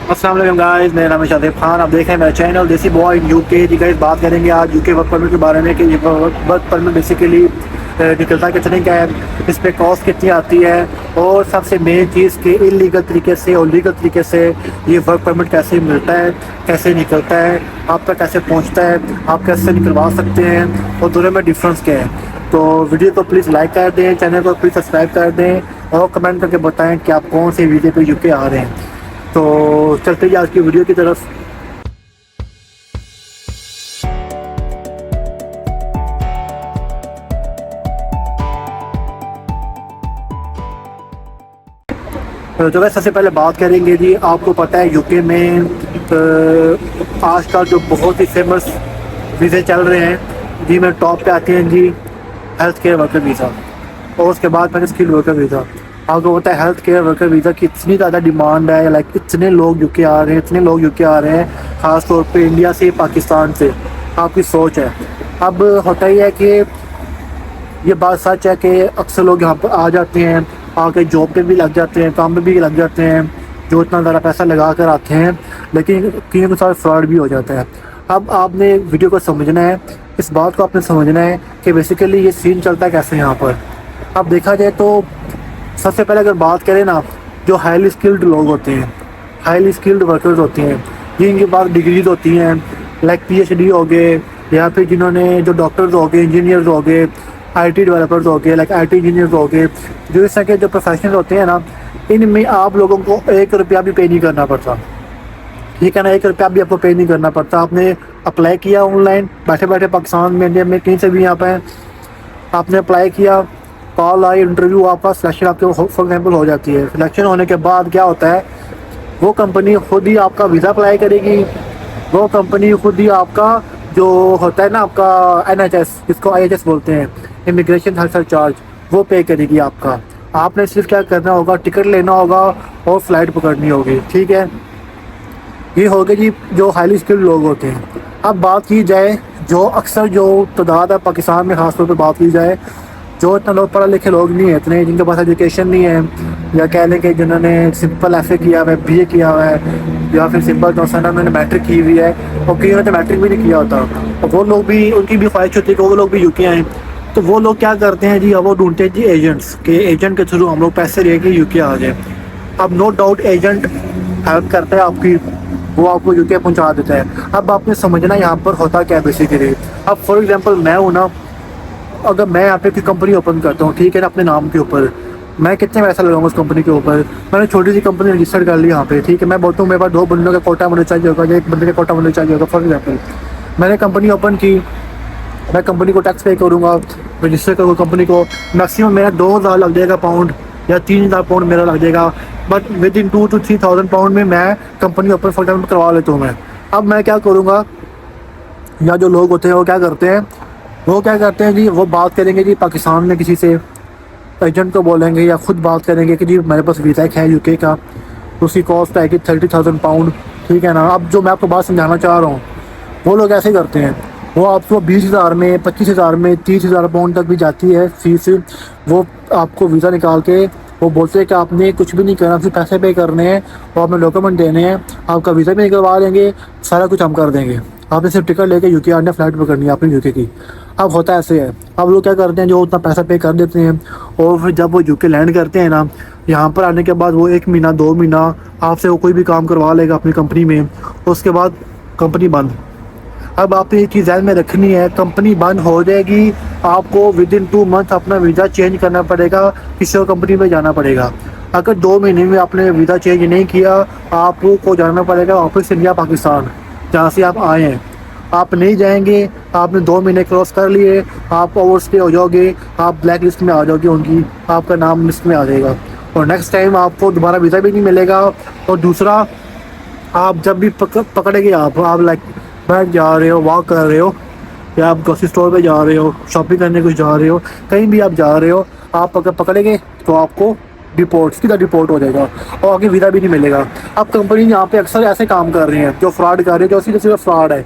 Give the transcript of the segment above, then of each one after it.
अस्सलाम वालेकुम गाइस, मेरा नाम है शादिब खान। आप देख रहे हैं मेरा channel desi boy in UK. जी गाइस, बात करेंगे आज यूके वर्क परमिट के बारे में कि ये वर्क परमिट बेसिकली निकलता कितने का है, इस पर कॉस्ट कितनी आती है, और सबसे मेन चीज़ कि इलीगल तरीके से और लीगल तरीके से ये वर्क परमिट कैसे मिलता है, कैसे निकलता है, आप तक कैसे पहुँचता है, आप कैसे निकलवा सकते हैं और दोनों में डिफरेंस क्या है। तो वीडियो को प्लीज़ लाइक कर दें, चैनल को प्लीज़ सब्सक्राइब कर दें और कमेंट करके बताएं कि आप कौन से वीडियो पे यूके आ रहे हैं। तो चलते ही आज की वीडियो की तरफ। तो वैसे सबसे पहले बात करेंगे जी, आपको पता है यूके में आजकल जो बहुत ही फेमस वीज़े चल रहे हैं जी, में टॉप पे आते हैं जी हेल्थ केयर वर्कर वीज़ा, और उसके बाद मैंने स्किल वर्कर वीज़ा। आपको पता है हेल्थ केयर वर्कर वीज़ा की इतनी ज़्यादा डिमांड है, लाइक इतने लोग यूके आ रहे हैं, इतने लोग यूके आ रहे हैं, ख़ास तौर पे इंडिया से, पाकिस्तान से। आपकी सोच है, अब होता ही है कि ये बात सच है कि अक्सर लोग यहाँ पर आ जाते हैं, आके जॉब पे भी लग जाते हैं, काम पे भी लग जाते हैं, जो इतना ज़्यादा पैसा लगा कर आते हैं, लेकिन कई के साथ फ्रॉड भी हो जाता है। अब आपने वीडियो को समझना है, इस बात को आपने समझना है कि बेसिकली ये सीन चलता है कैसे यहाँ पर। अब देखा जाए तो सबसे पहले अगर बात करें ना, जो हाईली स्किल्ड लोग होते हैं, हाईली स्किल्ड वर्कर्स होते हैं, जिनके पास डिग्रीज होती हैं, लाइक PhD हो गए, या फिर जिन्होंने जो डॉक्टर्स हो गए, इंजीनियर्स हो गए, IT डेवलपर्स हो गए, लाइक IT इंजीनियर्स हो गए, जो इस तरह के जो प्रोफेशनल होते हैं ना, इनमें आप लोगों को 1 रुपया भी पे नहीं करना पड़ता। ठीक है ना, 1 रुपया भी आपको पे नहीं करना पड़ता। आपने अप्लाई किया ऑनलाइन, बैठे बैठे पाकिस्तान में, इंडिया में, कहीं से भी यहाँ पे आपने अप्लाई किया, कॉल आई, इंटरव्यू, आपका सिलेक्शन आपके फॉर एग्जाम्पल हो जाती है। सिलेक्शन होने के बाद क्या होता है, वो कंपनी खुद ही आपका वीज़ा अप्लाई करेगी, वो कंपनी खुद ही आपका जो होता है ना आपका NHS, जिसको IHS बोलते हैं, इमिग्रेशन हेल्थ चार्ज, वो पे करेगी आपका। आपने सिर्फ क्या करना होगा, टिकट लेना होगा और फ्लाइट पकड़नी होगी। ठीक है, ये हो गए जी जो हाईली स्किल्ड लोग होते हैं। अब बात की जाए जो अक्सर जो तादाद है पाकिस्तान में, ख़ासतौर पर बात की जाए, जो इतना लोग पढ़े लिखे लोग नहीं है, इतने जिनके पास एजुकेशन नहीं है, या कह लें कि जिन्होंने सिंपल FA किया हुआ है, BA किया हुआ है, या फिर सिंपल दोस्ताना उन्होंने मैट्रिक की हुई है, और कई उन्होंने मैट्रिक भी नहीं किया होता, और वो लोग भी, उनकी भी ख्वाहिश होती है कि वो लोग भी यूके आएँ। तो वो लोग क्या करते हैं जी, अब वो ढूंढते हैं जी एजेंट्स के, एजेंट के थ्रू हम लोग पैसे ले के यूके आ जाए। अब नो डाउट एजेंट हेल्प करता है आपकी, वो आपको यूके पहुंचा देता है। अब आपने समझना यहाँ पर होता क्या है बेसिकली। अब फॉर एग्जांपल मैं हूँ ना, अगर मैं यहाँ पे कोई कंपनी ओपन करता हूँ, ठीक है ना, अपने नाम के ऊपर, मैं कितने पैसा लगाऊंगा उस कंपनी के ऊपर। मैंने छोटी सी कंपनी रजिस्टर कर ली यहाँ पे, ठीक है, मैं बोलता हूँ मेरे पास 2 बंदों का कोटा होना चाहिए होगा, या 1 बंदे का कोटा होना चाहिए होगा। फॉर एग्जाम्पल मैंने कंपनी ओपन की, मैं कंपनी को टैक्स पे करूँगा, रजिस्टर करूँगा कंपनी को, मैक्सिमम मेरा 2,000 लग जाएगा पाउंड, या 3,000 पाउंड मेरा लग जाएगा, but with in 2 to 3,000 pound में मैं कंपनी ओपन फॉर एग्जाम्पल करवा लेता हूँ मैं। अब मैं क्या करूँगा, या जो लोग होते हैं वो क्या करते हैं, जी वो बात करेंगे जी पाकिस्तान में किसी से, एजेंट को बोलेंगे या खुद बात करेंगे कि जी मेरे पास वीज़ा है यूके का, उसकी कॉस्ट आएगी 30,000 पाउंड। ठीक है ना, अब जो मैं आपको बात समझाना चाह रहा हूँ, वो लोग ऐसे करते हैं, वो आपको 20,000 में, 25,000 में, 30,000 पाउंड तक भी जाती है फीस। वो आपको वीज़ा निकाल के वो बोलते हैं कि आपने कुछ भी नहीं करना, सिर्फ पैसे पे करने हैं और अपने डॉक्यूमेंट देने हैं, आपका वीज़ा भी निकलवा देंगे, सारा कुछ हम कर देंगे, आपने सिर्फ टिकट लेके यूके आने, फ्लाइट पकड़नी है आपने यूके की। अब होता ऐसे है, अब लोग क्या करते हैं, जो उतना पैसा पे कर देते हैं, और फिर जब वो यूके लैंड करते हैं ना, यहाँ पर आने के बाद वो 1 महीना 2 महीना आपसे वो कोई भी काम करवा लेगा अपनी कंपनी में, उसके बाद कंपनी बंद। अब आपने ये चीज़ ध्यान में रखनी है, कंपनी बंद हो जाएगी, आपको विद इन 2 मंथ अपना वीज़ा चेंज करना पड़ेगा, किसी और कंपनी में जाना पड़ेगा। अगर 2 महीने में आपने वीज़ा चेंज नहीं किया, आपको जाना पड़ेगा वापस इंडिया पाकिस्तान, जहाँ से आप आए हैं। आप नहीं जाएंगे, आपने 2 महीने क्रॉस कर लिए, आप ओवर स्टे हो जाओगे, आप ब्लैक लिस्ट में आ जाओगे उनकी, आपका नाम लिस्ट में आ जाएगा, और नेक्स्ट टाइम आपको दोबारा वीज़ा भी नहीं मिलेगा। और दूसरा, आप जब भी पकड़ेंगे, आप लाइक बैठ जा रहे हो, वॉक कर रहे हो, या आप ग्रोसरी स्टोर पे जा रहे हो, शॉपिंग करने कुछ जा रहे हो, कहीं भी आप जा रहे हो, आप अगर पकड़ेंगे तो आपको सीधा डिपोर्ट हो जाएगा, और आगे वीज़ा भी नहीं मिलेगा। अब कंपनी यहाँ पे अक्सर ऐसे काम कर रही हैं, जो फ्रॉड कर रहे हैं, जो सीधे सीधे फ्रॉड है,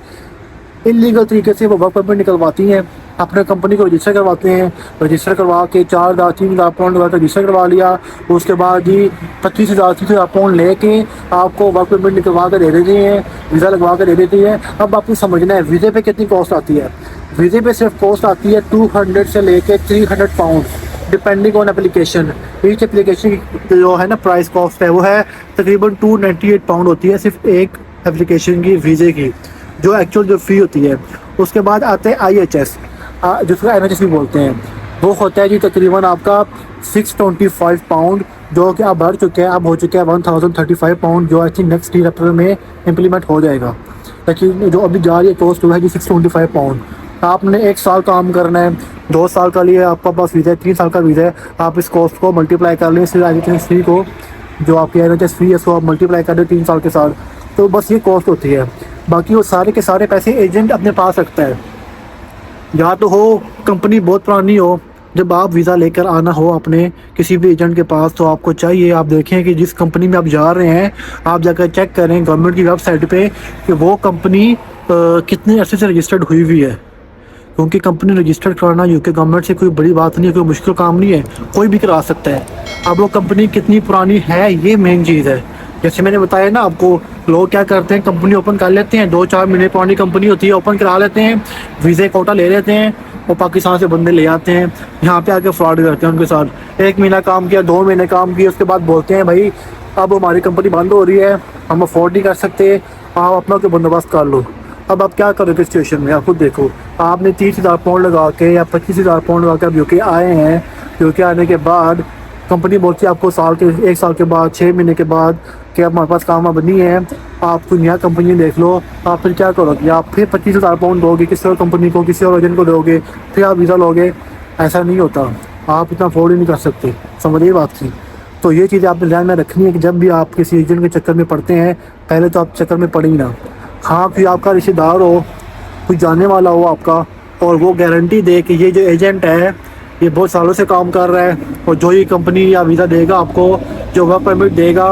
इलीगल तरीके से वो वर्क परमिट निकलवाती हैं, अपने कंपनी को रजिस्टर करवाते हैं, रजिस्टर करवा के 4,000 पाउंड लगा रजिस्टर करवा लिया। उसके बाद जी 25,000 पाउंड लेके आपको वर्क परमिट निकलवा कर दे देते हैं, वीज़ा लगवा कर दे देती है। अब आपको समझना है वीज़े पे कितनी कॉस्ट आती है। वीज़े पे सिर्फ कॉस्ट आती है 200 से लेके 300 pound depending on application. Each application की जो है ना प्राइस कॉस्ट है वो है तकरीबन 298 पाउंड होती है सिर्फ एक एप्लीकेशन की वीज़े की, जो एक्चुअल जो फ़ी होती है। उसके बाद आते हैं IHS, जिसको NHS भी बोलते हैं। वो होता है जी तकरीबन आपका 625 पाउंड, जो कि आप भर चुके हैं, अब हो चुके हैं 1035 पाउंड, जो आई थिंक नेक्स्ट ईयर अप्रैल में इम्प्लीमेंट हो जाएगा। लेकिन जो अभी जा रही है कॉस्ट वो है जी 625 पाउंड। आपने 1 साल काम करना है, 2 साल का लिए आपका पास वीज़ा है, 3 साल का वीज़ा है, आप इस कॉस्ट को मल्टीप्लाई कर लें सिर्फ IHS फी को, जो आपकी NHS फी है उसको आप मल्टीप्लाई कर दें 3 साल के साथ, तो बस ये कॉस्ट होती है। बाकी वो सारे के सारे पैसे एजेंट अपने पास रखता है। या तो हो कंपनी बहुत पुरानी हो, जब आप वीज़ा लेकर आना हो अपने किसी भी एजेंट के पास, तो आपको चाहिए आप देखें कि जिस कंपनी में आप जा रहे हैं आप जाकर चेक करें गवर्नमेंट की वेबसाइट पे कि वो कंपनी कितने अर्से से रजिस्टर्ड हुई हुई है। क्योंकि कंपनी रजिस्टर्ड कराना यूके गवर्नमेंट से कोई बड़ी बात नहीं है, कोई मुश्किल काम नहीं है, कोई भी करा सकता है। अब वो कंपनी कितनी पुरानी है ये मेन चीज़ है। जैसे मैंने बताया ना आपको, लोग क्या करते हैं कंपनी ओपन कर लेते हैं, 2-4 महीने पुरानी कंपनी होती है, ओपन करा लेते हैं, वीज़े कोटा ले लेते हैं और पाकिस्तान से बंदे ले आते हैं, यहाँ पे आके फ्रॉड करते हैं उनके साथ। 1 महीना काम किया, 2 महीने काम किया, उसके बाद बोलते हैं भाई अब हमारी कंपनी बंद हो रही है, हम अफोर्ड नहीं कर सकते, आप अपना कोई बंदोबस्त कर लो। अब आप क्या करोगे सिचुएशन में, आप खुद देखो। आपने 30,000 पाउंड लगा के या 25,000 पाउंड लगा के आप यूके आए हैं, यूके आने के बाद कंपनी बोलती है आपको 1 साल के बाद, 6 महीने के बाद कि अब हमारे पास काम अब नहीं है, आप कोई नया कंपनी देख लो। आप फिर क्या करोगे, आप फिर 25,000 पाउंड दोगे किसी और कंपनी को, किसी और एजेंट को दोगे, फिर आप वीज़ा लोगे। ऐसा नहीं होता, आप इतना अफोर्ड ही नहीं कर सकते, समझिए बात की। तो ये चीज़ें आपने ध्यान में रखनी है कि जब भी आप किसी एजेंट के चक्कर में पड़ते हैं, पहले तो आप चक्कर में पड़े ही ना। हाँ, कोई आपका रिश्तेदार हो, कोई जानने वाला हो आपका, और वो गारंटी दे कि ये जो एजेंट है ये बहुत सालों से काम कर रहा है, और जो ये कंपनी या वीज़ा देगा आपको, जो वर्क परमिट देगा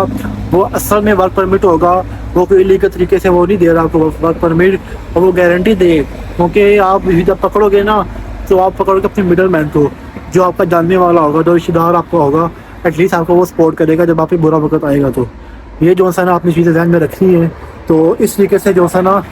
वो असल में वर्क परमिट होगा, वो कोई इलीगल तरीके से वो नहीं दे रहा आपको वर्क परमिट, और वो गारंटी दे। क्योंकि आप वीज़ा पकड़ोगे ना तो आप पकड़ोगे अपने मिडल मैन को, जो आपका जानने वाला होगा, जो रिश्तेदार आपका होगा, एटलीस्ट आपको वो सपोर्ट करेगा जब आप पे बुरा वक्त आएगा। तो ये जो सा ना आपने चीज़ें ध्यान में रखनी है। तो इस तरीके से जो सा ना,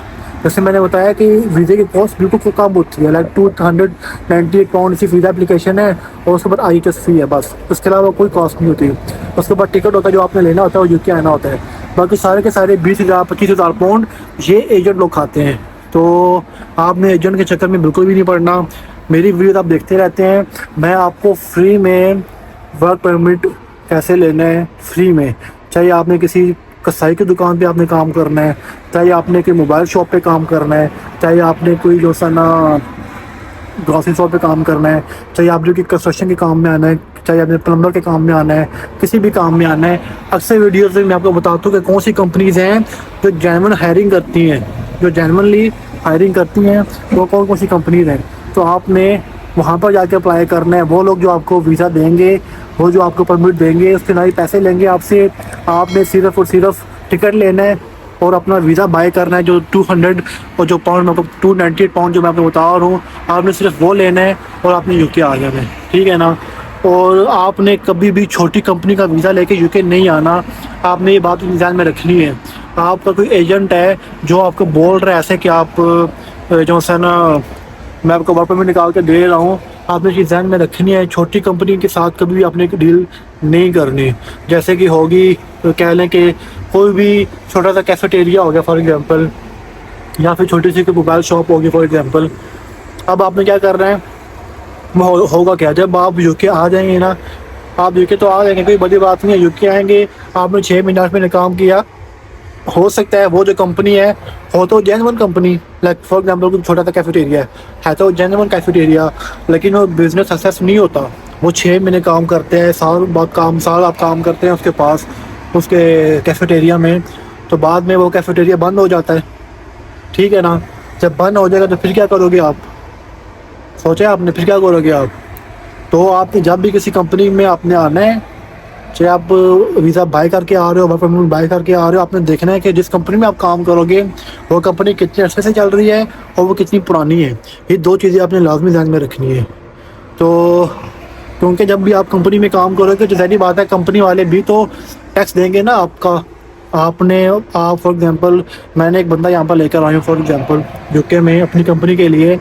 जैसे मैंने बताया कि वीज़े की कॉस्ट बिल्कुल कम होती है, लाइक 298 पाउंड की वीज़ा एप्लीकेशन है, और उसके बाद IHS फी है, बस उसके अलावा कोई कॉस्ट नहीं होती। उसके बाद टिकट होता है जो आपने लेना होता है, वो यूके आना होता है। बाकी सारे के सारे 20,000 25,000 पाउंड ये एजेंट लोग खाते हैं। तो आपने एजेंट के चक्कर में बिल्कुल भी नहीं पड़ना। मेरी वीडियो आप देखते रहते हैं, मैं आपको फ्री में वर्क परमिट कैसे लेना है, फ्री में, चाहे आपने किसी कसाई की दुकान पे आपने काम करना है, चाहे आपने कोई मोबाइल शॉप पे काम करना है, चाहे आपने कोई जो सा ना ग्रॉसरी शॉप पे काम करना है, चाहे आपने कोई कंस्ट्रक्शन के काम में आना है, चाहे आपने प्लम्बर के काम में आना है, किसी भी काम में आना है। अक्सर वीडियोज़ में मैं आपको बताता हूँ कि कौन सी कंपनीज़ हैं जो जेन्युइन हायरिंग करती हैं, जो जेन्युइनली हायरिंग करती हैं, वो कौन कौन सी कंपनीज़ हैं। तो आपने वहाँ पर जाके अप्लाई करना है। वो लोग जो आपको वीज़ा देंगे, वो जो आपको परमिट देंगे, उसके ना ही पैसे लेंगे आपसे। आपने सिर्फ और सिर्फ टिकट लेना है और अपना वीज़ा बाय करना है, जो 200 और जो पाउंड, मतलब 298 पाउंड जो मैं आपको बता रहा हूँ, आपने सिर्फ वो लेना है और आपने यूके आ जाना है, ठीक है ना। और आपने कभी भी छोटी कंपनी का वीज़ा लेके यूके नहीं आना, आपने ये बात ध्यान में रखनी है। आपका कोई एजेंट है जो आपको बोल रहा है ऐसे कि आप जो है ना मैं आपको वर्क परमिट निकाल के दे रहा हूँ, आपने चीज़ ध्यान में रखनी है। छोटी कंपनी के साथ कभी भी आपने डील नहीं करनी। जैसे कि होगी तो कह लें कि कोई भी छोटा सा कैफेटेरिया हो गया फॉर एग्जांपल, या फिर छोटी सी कोई मोबाइल शॉप होगी फॉर एग्जांपल। अब आपने क्या करना है, वो होगा क्या, जब आप यूके आ जाएंगे ना, आप यूके तो आ जाएंगे, कोई बड़ी बात नहीं है। यूके आएंगे, आपने 6 महीने 8 महीने काम किया, हो सकता है वो जो कंपनी है हो तो genuine company, like for example कोई छोटा सा कैफेटेरिया है तो जेन्युइन कैफेटेरिया, लेकिन वो बिज़नेस सक्सेस नहीं होता। वो 6 महीने काम करते हैं, साल आप काम करते हैं उसके पास, उसके कैफेटेरिया में, तो बाद में वो कैफेटेरिया बंद हो जाता है, ठीक है ना। जब बंद हो जाएगा तो फिर क्या करोगे आप, सोचे आपने फिर क्या करोगे आप। तो आपने जब भी किसी कंपनी में आपने आना है, चाहे आप वीज़ा बाय करके आ रहे हो, वर्क परमिट बाय करके आ रहे हो, आपने देखना है कि जिस कंपनी में आप काम करोगे वो कंपनी कितने अर्से से चल रही है और वो कितनी पुरानी है। ये दो चीज़ें आपने लाजमी ध्यान में रखनी है। तो क्योंकि जब भी आप कंपनी में काम करोगे तो ज़ाहिर बात है कंपनी वाले भी तो टैक्स देंगे ना आपका। आप फॉर एग्ज़ाम्पल, मैंने एक बंदा यहाँ पर लेकर आया हूँ फॉर एग्ज़ाम्पल यूके में अपनी कंपनी के लिए,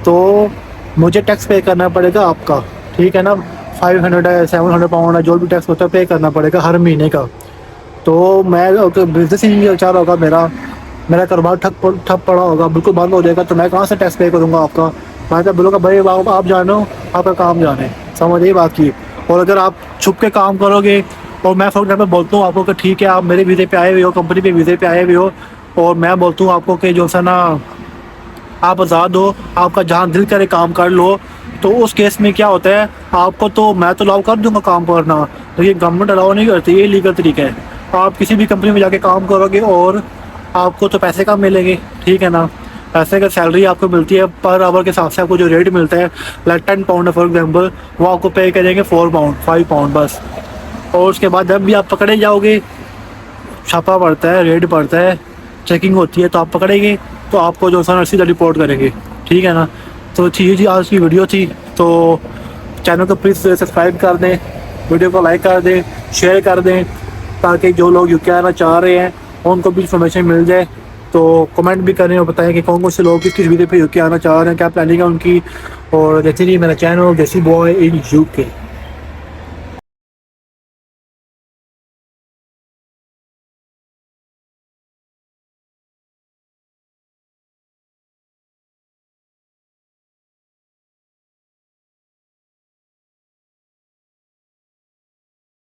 तो मुझे टैक्स पे करना पड़ेगा आपका, ठीक है ना। 500 है, 700 पाउंड है, जो भी टैक्स होता है पे करना पड़ेगा हर महीने का। तो मैं बिजनेस ही नहीं चल रहा होगा, मेरा कारोबार ठप पड़ा होगा, बिल्कुल बंद हो जाएगा, तो मैं कहाँ से टैक्स पे करूँगा आपका। मैं तो बोलूँगा भाई आप जानो, आपका काम जाने, समझ ये बात की। और अगर आप छुप के काम करोगे और मैं फॉर एग्जाम्पल बोलता हूँ आपको कि ठीक है आप मेरे वीज़े पे आए हुए हो, कंपनी पे वीज़े पे आए हुए हो, और मैं बोलता हूँ आपको कि जो सा ना आप आज़ाद हो, आपका जहाँ दिल करे काम कर लो, तो उस केस में क्या होता है आपको, तो मैं तो अलाउ कर दूंगा काम करना, लेकिन गवर्नमेंट अलाउ नहीं करती, ये लीगल तरीका है। आप किसी भी कंपनी में जाके काम करोगे और आपको तो पैसे कम मिलेंगे, ठीक है ना। पैसे का सैलरी आपको मिलती है पर आवर के हिसाब से, आपको जो रेट मिलता है लाइक 10 पाउंड है फॉर एग्जाम्पल, वो आपको पे करेंगे 4 पाउंड 5 पाउंड बस। और उसके बाद जब भी आप पकड़े जाओगे, छापा पड़ता है, रेड पड़ता है, चेकिंग होती है, तो आप पकड़ेंगे तो आपको जो है सीधा रिपोर्ट करेंगे, ठीक है ना। तो ठीक जी, आज की वीडियो थी, तो चैनल को प्लीज़ सब्सक्राइब कर दें, वीडियो को लाइक कर दें, शेयर कर दें, ताकि जो लोग यूके आना चाह रहे हैं उनको भी इन्फॉर्मेशन मिल जाए। तो कमेंट भी करें और बताएं कि कौन कौन से लोग किस किस वीडियो पे यूके आना चाह रहे हैं, क्या प्लानिंग है उनकी। और देखते रहिए मेरा channel desi boy in UK.